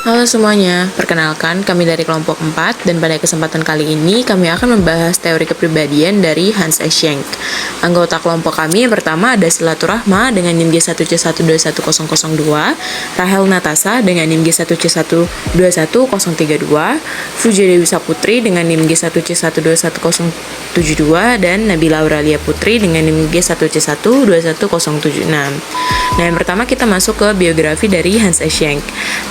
Halo semuanya, perkenalkan kami dari kelompok 4 dan pada kesempatan kali ini kami akan membahas teori kepribadian dari Hans Eysenck. Anggota kelompok kami yang pertama ada Silaturahma dengan NIM G1C121002, Rahel Natasa dengan NIM G1C121032, Fuja Dewi Saputri dengan NIM G1C121072, dan Nabila Auralia Putri dengan NIM G1C121076. Nah, yang pertama kita masuk ke biografi dari Hans Eysenck.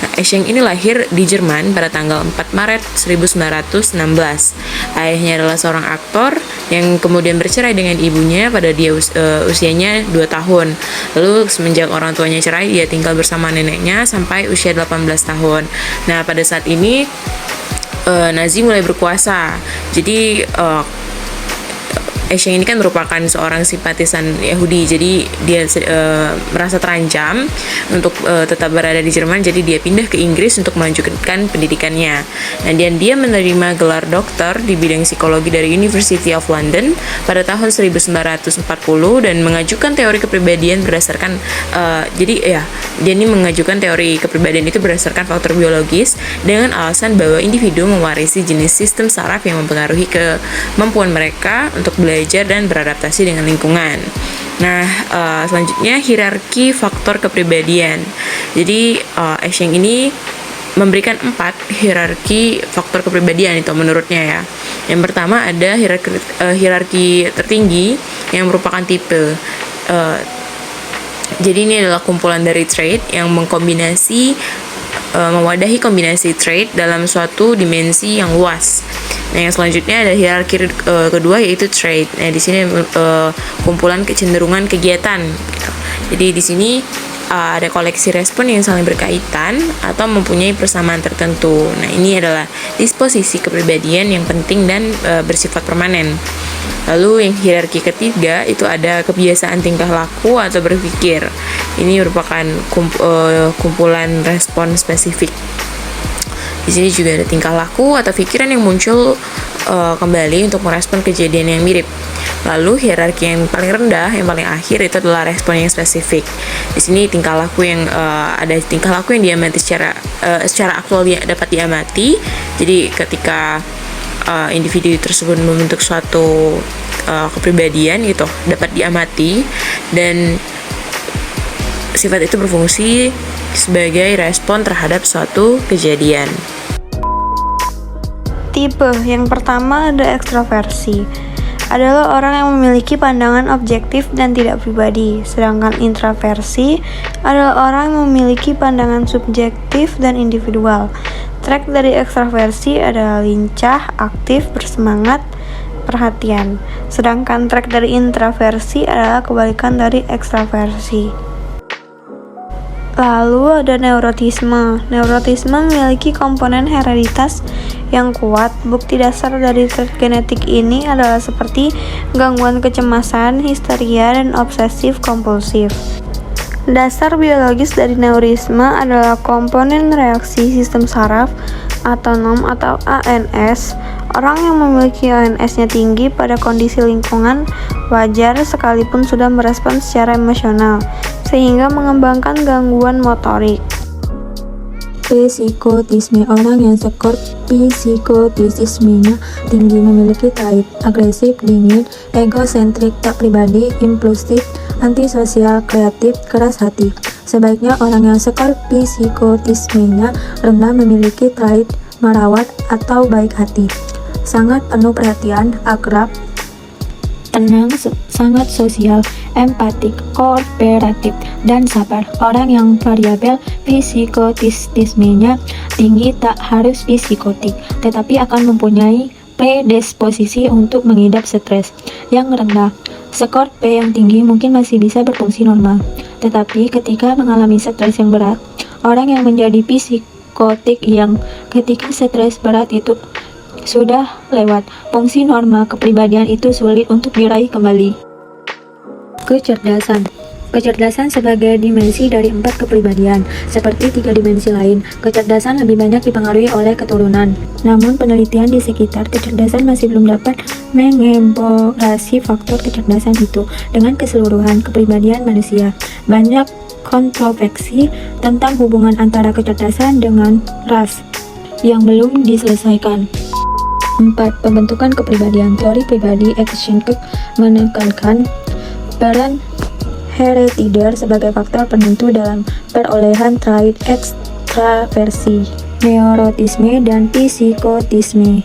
Nah, Eysenck ini lahir di Jerman pada tanggal 4 Maret 1916. Ayahnya adalah seorang aktor yang kemudian bercerai dengan ibunya pada usianya 2 tahun. Lalu semenjak orang tuanya cerai, dia tinggal bersama neneknya sampai usia 18 tahun. Nah, pada saat ini Nazi mulai berkuasa. Jadi Eysenck ini kan merupakan seorang simpatisan Yahudi, jadi dia merasa terancam untuk tetap berada di Jerman, jadi dia pindah ke Inggris untuk melanjutkan pendidikannya. Nah, dan dia menerima gelar doktor di bidang psikologi dari University of London pada tahun 1940 dan mengajukan teori kepribadian berdasarkan dia ini mengajukan teori kepribadian itu berdasarkan faktor biologis dengan alasan bahwa individu mewarisi jenis sistem saraf yang mempengaruhi kemampuan mereka untuk belajar dan beradaptasi dengan lingkungan. Nah, selanjutnya hierarki faktor kepribadian. Jadi Eysenck ini memberikan 4 hierarki faktor kepribadian itu menurutnya ya. Yang pertama ada hierarki tertinggi yang merupakan tipe. Jadi ini adalah kumpulan dari trait yang mewadahi kombinasi trait dalam suatu dimensi yang luas. Nah, yang selanjutnya ada hierarki kedua yaitu trait. Nah, di sini kumpulan kecenderungan kegiatan. Gitu. Jadi di sini ada koleksi respon yang saling berkaitan atau mempunyai persamaan tertentu. Nah, ini adalah disposisi kepribadian yang penting dan bersifat permanen. Lalu yang hierarki ketiga itu ada kebiasaan tingkah laku atau berpikir. Ini merupakan kumpulan respon spesifik. Di sini juga ada tingkah laku atau pikiran yang muncul kembali untuk merespon kejadian yang mirip. Lalu hierarki yang paling rendah, yang paling akhir itu adalah respon yang spesifik. Di sini tingkah laku yang diamati secara aktual dapat diamati. Jadi ketika individu tersebut membentuk suatu kepribadian gitu dapat diamati dan sifat itu berfungsi sebagai respon terhadap suatu kejadian. Tipe yang pertama ada ekstraversi. Adalah orang yang memiliki pandangan objektif dan tidak pribadi, sedangkan introversi adalah orang yang memiliki pandangan subjektif dan individual. Trait dari ekstraversi adalah lincah, aktif, bersemangat, perhatian. Sedangkan trait dari introversi adalah kebalikan dari ekstraversi. Lalu ada neurotisme. Neurotisme memiliki komponen hereditas yang kuat. Bukti dasar dari trait genetik ini adalah seperti gangguan kecemasan, histeria, dan obsesif kompulsif. Dasar biologis dari neurotisme adalah komponen reaksi sistem saraf autonom atau ANS. Orang yang memiliki ANS-nya tinggi pada kondisi lingkungan wajar sekalipun sudah merespons secara emosional, sehingga mengembangkan gangguan motorik. Psikotisme. Orang yang skor psikotismenya tinggi memiliki trait agresif, dingin, egosentrik, tak pribadi, impulsif, antisosial, kreatif, keras hati. Sebaiknya orang yang skor psikotismenya rendah memiliki trait merawat atau baik hati, sangat penuh perhatian, akrab, tenang, sangat sosial, empatik, kooperatif, dan sabar. Orang yang variabel psikotismenya tinggi tak harus psikotik, tetapi akan mempunyai predisposisi untuk mengidap stres. Yang rendah, skor P yang tinggi mungkin masih bisa berfungsi normal, tetapi ketika mengalami stres yang berat, orang yang menjadi psikotik yang ketika stres berat itu sudah lewat fungsi normal kepribadian itu sulit untuk diraih kembali. Kecerdasan. Kecerdasan sebagai dimensi dari 4 kepribadian. Seperti 3 dimensi lain, kecerdasan lebih banyak dipengaruhi oleh keturunan. Namun penelitian di sekitar kecerdasan masih belum dapat mengeksplorasi faktor kecerdasan itu dengan keseluruhan kepribadian manusia. Banyak kontroversi tentang hubungan antara kecerdasan dengan ras yang belum diselesaikan. 4. Pembentukan kepribadian. Teori pribadi Eisenberg menekankan peran herediter sebagai faktor penentu dalam perolehan trait ekstraversi, neurotisme, dan psikotisme,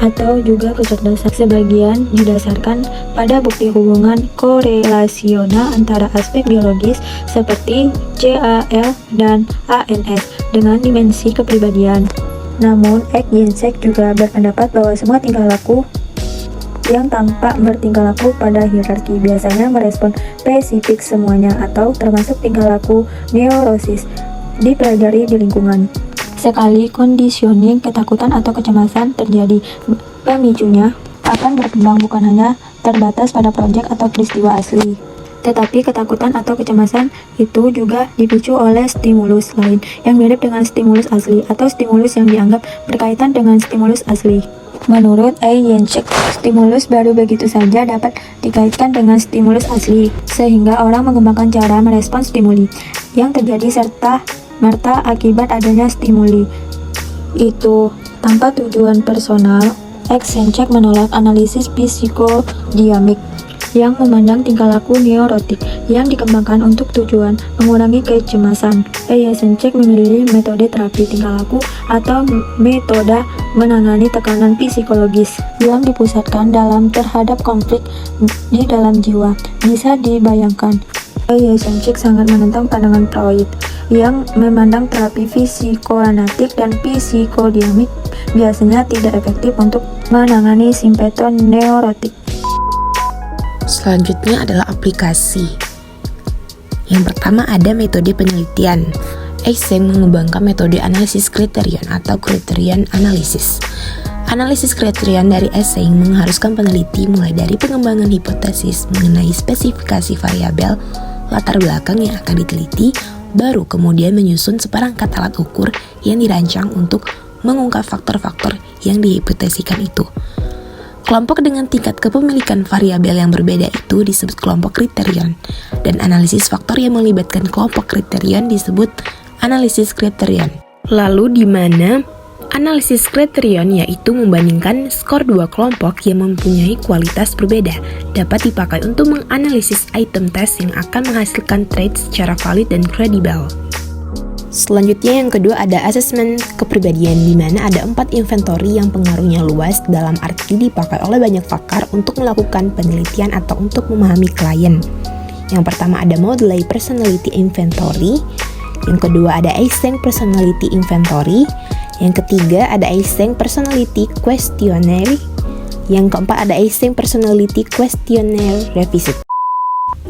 atau juga kecerdasan. Sebagian didasarkan pada bukti hubungan korelasional antara aspek biologis seperti CAL dan ANS dengan dimensi kepribadian. Namun, Eisenberg juga berpendapat bahwa semua tingkah laku yang tampak bertingkah laku pada hierarki biasanya merespon spesifik semuanya atau termasuk tingkah laku neurosis dipelajari di lingkungan. Sekali conditioning, ketakutan atau kecemasan terjadi, pemicunya akan berkembang bukan hanya terbatas pada proyek atau peristiwa asli, tetapi ketakutan atau kecemasan itu juga dipicu oleh stimulus lain yang mirip dengan stimulus asli atau stimulus yang dianggap berkaitan dengan stimulus asli. Menurut Eisenberg, stimulus baru begitu saja dapat dikaitkan dengan stimulus asli, sehingga orang mengembangkan cara merespons stimuli yang terjadi serta merta akibat adanya stimuli itu tanpa tujuan personal. Eisenberg menolak analisis psikodinamik yang memandang tingkah laku neurotik yang dikembangkan untuk tujuan mengurangi kecemasan. Eisenberg memilih metode terapi tingkah laku atau metode menangani tekanan psikologis yang dipusatkan dalam terhadap konflik di dalam jiwa. Bisa dibayangkan, Eisenberg sangat menentang pandangan Freud yang memandang terapi psikoanalitik dan psikodinamik biasanya tidak efektif untuk menangani simptom neurotik. Selanjutnya adalah aplikasi. Yang pertama ada metode penelitian. Eisenberg mengembangkan metode analisis kriterion atau criterion analysis. Analisis kriterion dari Eisenberg mengharuskan peneliti mulai dari pengembangan hipotesis mengenai spesifikasi variabel latar belakang yang akan diteliti, baru kemudian menyusun seperangkat alat ukur yang dirancang untuk mengungkap faktor-faktor yang dihipotesikan itu. Kelompok dengan tingkat kepemilikan variabel yang berbeda itu disebut kelompok kriterion, dan analisis faktor yang melibatkan kelompok kriterion disebut analisis kriterion. Lalu di mana analisis kriterion yaitu membandingkan skor dua kelompok yang mempunyai kualitas berbeda dapat dipakai untuk menganalisis item test yang akan menghasilkan trait secara valid dan kredibel. Selanjutnya yang kedua ada asesmen kepribadian, di mana ada 4 inventory yang pengaruhnya luas, dalam arti dipakai oleh banyak pakar untuk melakukan penelitian atau untuk memahami klien. Yang pertama ada Model Personality Inventory, yang kedua ada Eisenberg Personality Inventory, yang ketiga ada Eisenberg Personality Questionnaire, yang keempat ada Eisenberg Personality Questionnaire Revisit.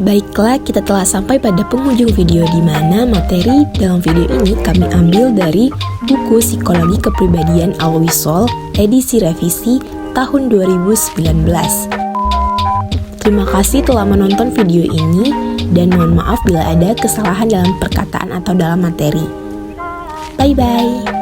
Baiklah, kita telah sampai pada penghujung video, di mana materi dalam video ini kami ambil dari buku Psikologi Kepribadian Alwisol, edisi revisi tahun 2019. Terima kasih telah menonton video ini, dan mohon maaf bila ada kesalahan dalam perkataan atau dalam materi. Bye-bye.